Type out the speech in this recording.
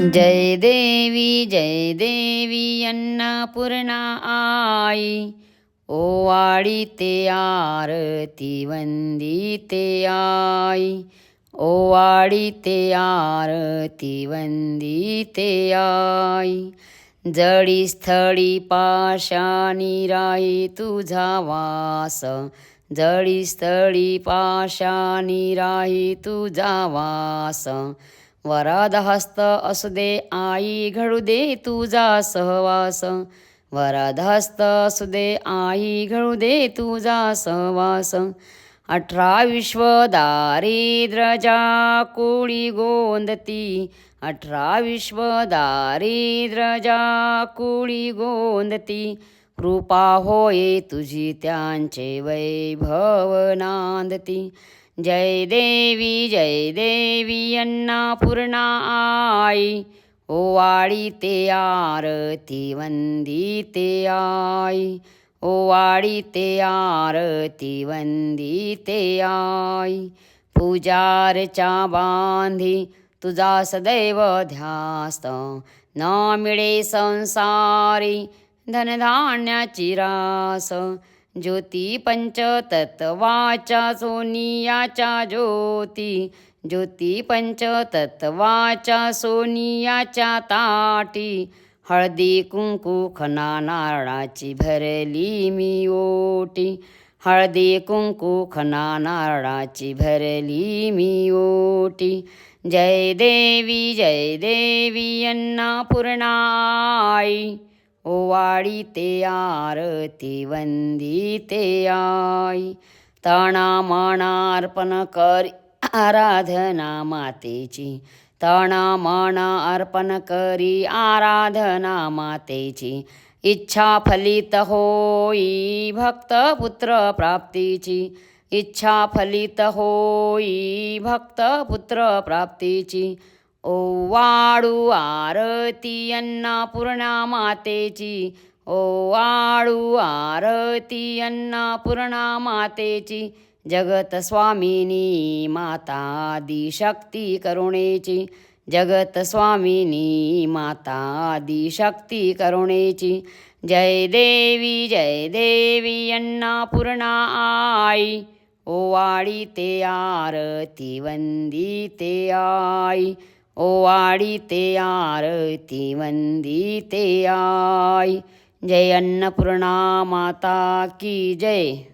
जय देवी अन्नपूर्णा आई, ओवाळीते आरती वंदिते आई, ओवाळीते आरती वंदिते आई. जडी स्थळी पाशानी राही तुझा वास, जडी स्थळी पाशानी राही तुझा वास. वरद हस्त असू दे आई, घडू दे तुझा सहवास. वरद हस्त असू दे आई, घडू दे तुझा सहवास. 18 विश्व दारिद्र्यजा कुळी गोंदती, 18 विश्व दारिद्र्यजा कुळी गोंदती. कृपा होये तुझी त्यांचे वैभव नांदती. जय देवी अन्नपूर्णा आई, ओवाळीते आरती वंदिते आई, ओवाळीते आरती वंदिते आई. पूजार्चा बांधी तुझा सदैव ध्यास, न मिळे संसारी धनधान्याची रास. ज्योती पंचतत्वाच्या सोनियाच्या ज्योती, ज्योती पंचतत्वाच्या सोनियाच्या ताटी. हळदी कुंकू खना नारळाची भरली मी ओटी, हळदी कुंकू खना नारळाची भरली मी ओटी. जय देवी अन्नपूर्णा आई, ओवाळीते आरती वंदिते आई. तणामना अर्पण करी आराधना मातेची, तणामना अर्पण करी आराधना मातेची. इच्छा फलित होई भक्त पुत्र प्राप्तीची, इच्छा फलित होई भक्त पुत्र प्राप्तीची. ओवाळू आरती अन्नपूर्णा मातेची, ओवाळू आरती अन्नपूर्णा मातेची. जगत स्वामिनी माता आदिशक्ती करुणेची, जगत स्वामिनी माता आदिशक्ती करुणेची. जय देवी अन्नपूर्णा आई, ओवाळीते आरती वंदिते आई, ओवाळीते आरती वंदिते आई. जय अन्नपूर्णा माता की जय.